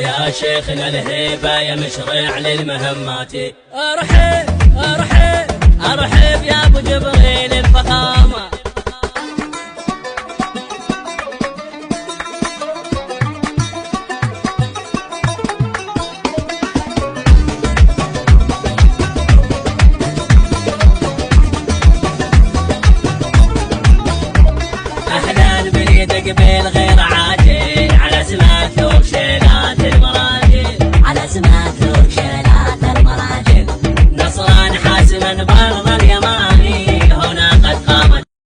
ويا شيخنا الهيبة يا مشرع للمهمات. ارحب ارحب ارحب يا ابو جبريل الفخامة. احلال بريد قبيل غير